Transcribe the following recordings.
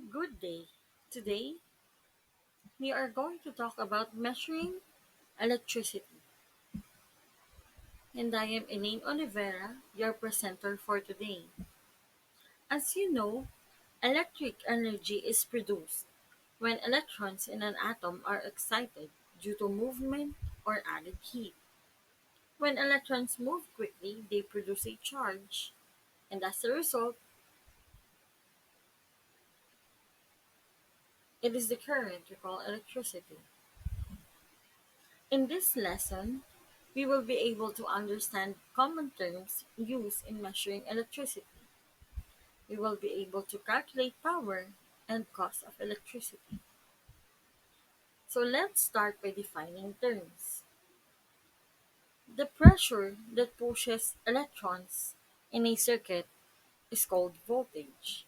Good day. Today, we are going to talk about measuring electricity. And I am Elaine Oliveira, your presenter for today. As you know, electric energy is produced when electrons in an atom are excited due to movement or added heat. When electrons move quickly, they produce a charge, and as a result, it is the current we call electricity. In this lesson, we will be able to understand common terms used in measuring electricity. We will be able to calculate power and cost of electricity. So let's start by defining terms. The pressure that pushes electrons in a circuit is called voltage.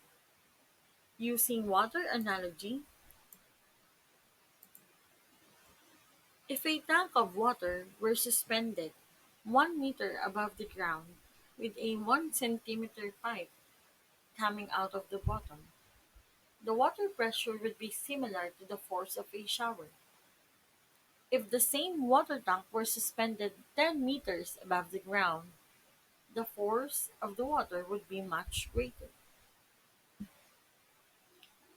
Using water analogy, if a tank of water were suspended 1 meter above the ground with a 1 centimeter pipe coming out of the bottom, the water pressure would be similar to the force of a shower. If the same water tank were suspended 10 meters above the ground, the force of the water would be much greater.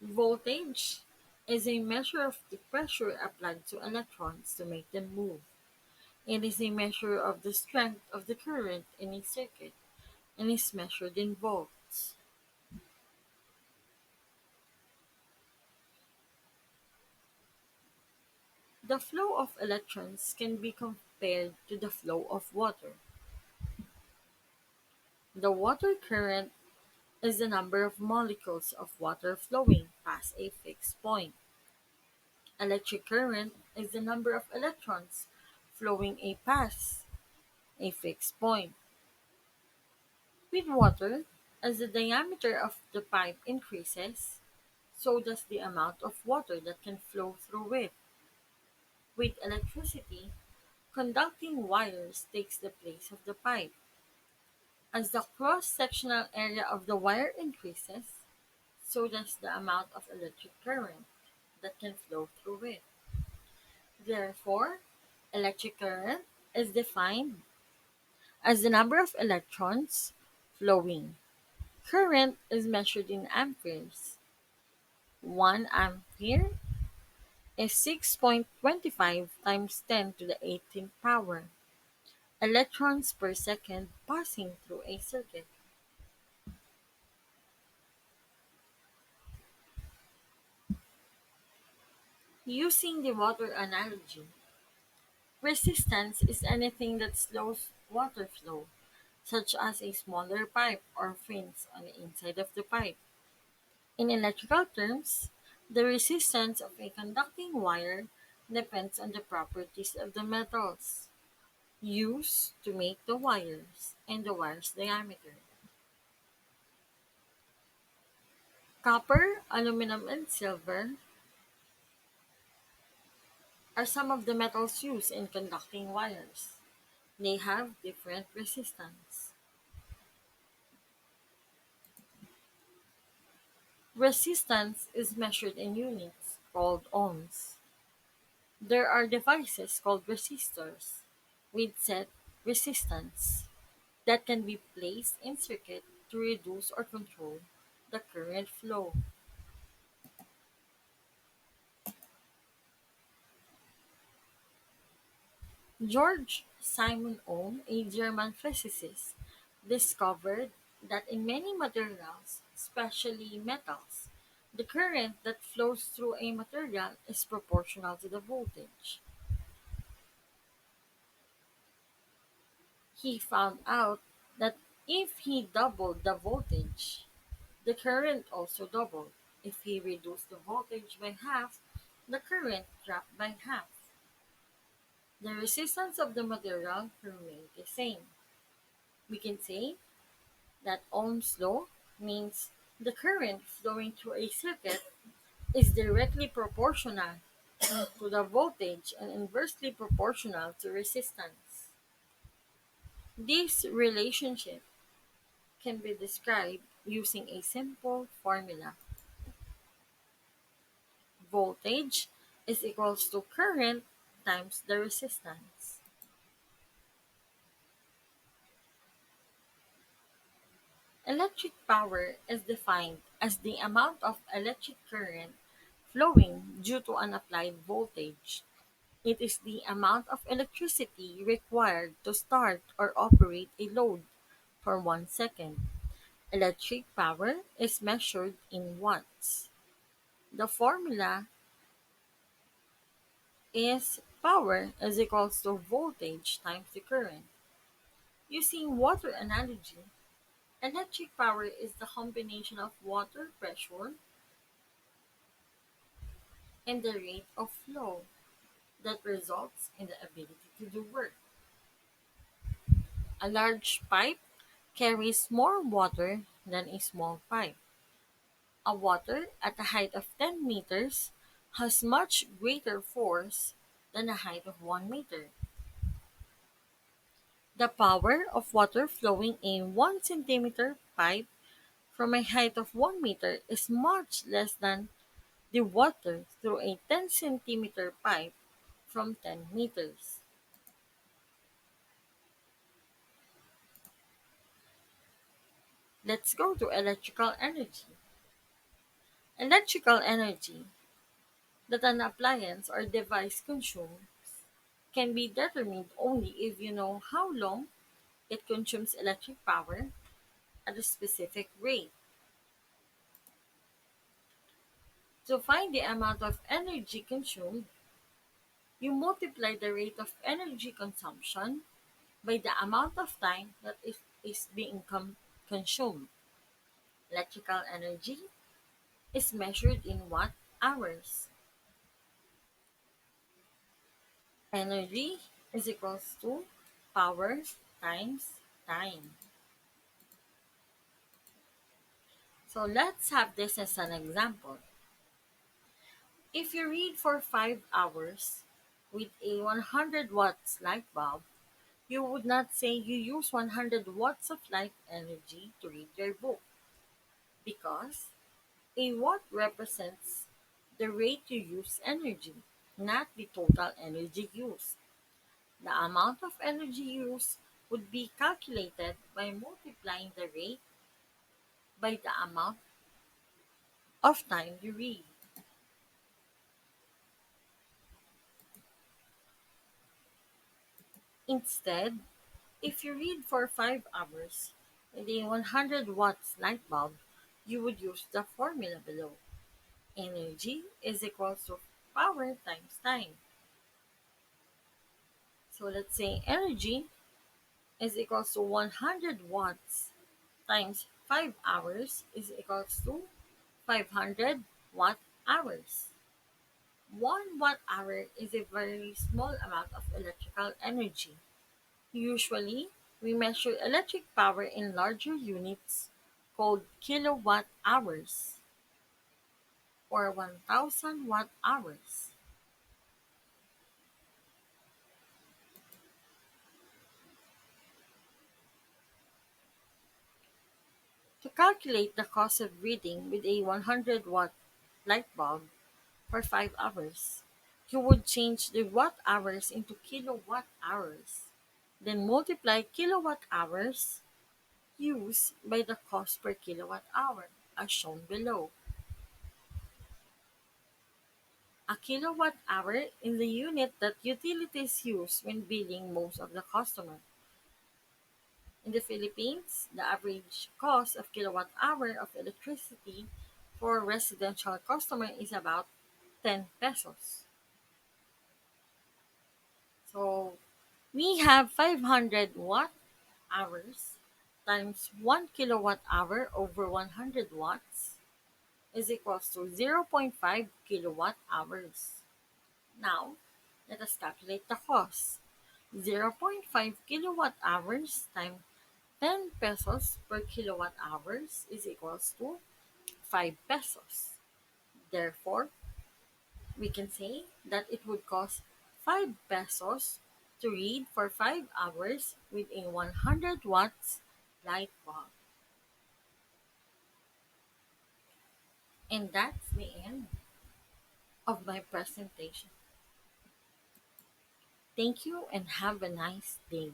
Voltage is a measure of the pressure applied to electrons to make them move. It is a measure of the strength of the current in a circuit and is measured in volts. The flow of electrons can be compared to the flow of water. The water current is the number of molecules of water flowing past a fixed point. Electric current is the number of electrons flowing past a fixed point. With water, as the diameter of the pipe increases, so does the amount of water that can flow through it. With electricity, conducting wires takes the place of the pipe. As the cross-sectional area of the wire increases, so does the amount of electric current that can flow through it. Therefore, electric current is defined as the number of electrons flowing. Current is measured in amperes. 1 ampere is 6.25 times 10 to the 18th power electrons per second passing through a circuit. Using the water analogy, resistance is anything that slows water flow, such as a smaller pipe or fins on the inside of the pipe. In electrical terms, the resistance of a conducting wire depends on the properties of the metals used to make the wires and the wire's diameter. Copper, aluminum, and silver are some of the metals used in conducting wires. They have different resistance. Resistance is measured in units called ohms. There are devices called resistors with set resistance that can be placed in circuit to reduce or control the current flow. George Simon Ohm, a German physicist, discovered that in many materials, especially metals, the current that flows through a material is proportional to the voltage. He found out that if he doubled the voltage, the current also doubled. If he reduced the voltage by half, the current dropped by half. The resistance of the material remained the same. We can say that Ohm's law means the current flowing through a circuit is directly proportional to the voltage and inversely proportional to resistance. This relationship can be described using a simple formula. Voltage is equals to current times the resistance. Electric power is defined as the amount of electric current flowing due to an applied voltage. It is the amount of electricity required to start or operate a load for 1 second. Electric power is measured in watts. The formula is power is equals to voltage times the current. Using water analogy, electric power is the combination of water pressure and the rate of flow that results in the ability to do work. A large pipe carries more water than a small pipe. A water at a height of 10 meters has much greater force than a height of 1 meter. The power of water flowing in 1 centimeter pipe from a height of 1 meter is much less than the water through a 10 centimeter pipe from 10 meters. Let's go to electrical energy. Electrical energy that an appliance or device consumes can be determined only if you know how long it consumes electric power at a specific rate. To find the amount of energy consumed, you multiply the rate of energy consumption by the amount of time that is being consumed. Electrical energy is measured in watt hours. Energy is equals to power times time. So let's have this as an example. If you read for 5 hours with a 100 watts light bulb, you would not say you use 100 watts of light energy to read your book because a watt represents the rate you use energy, not the total energy used. The amount of energy used would be calculated by multiplying the rate by the amount of time you read. Instead, if you read for 5 hours with a 100 watts light bulb, you would use the formula below. Energy is equal to power times time. So let's say energy is equal to 100 watts times 5 hours is equals to 500 watt hours. 1 watt hour is a very small amount of electrical energy. Usually, we measure electric power in larger units called kilowatt hours or 1000 watt hours. To calculate the cost of reading with a 100-watt light bulb for 5 hours, you would change the watt hours into kilowatt hours, then multiply kilowatt hours used by the cost per kilowatt hour, as shown below. A kilowatt hour is the unit that utilities use when billing most of the customer. In the Philippines, the average cost of kilowatt hour of electricity for residential customer is about 10 pesos. So we have 500 watt hours times 1 kilowatt hour over 100 watts is equals to zero point 0.5 kilowatt hours. Now, let us calculate the cost. Zero point 0.5 kilowatt hours times 10 pesos per kilowatt hours is equals to 5 pesos. Therefore, we can say that it would cost 5 pesos to read for 5 hours with a 100 watts light bulb. And that's the end. of my presentation. Thank you and have a nice day.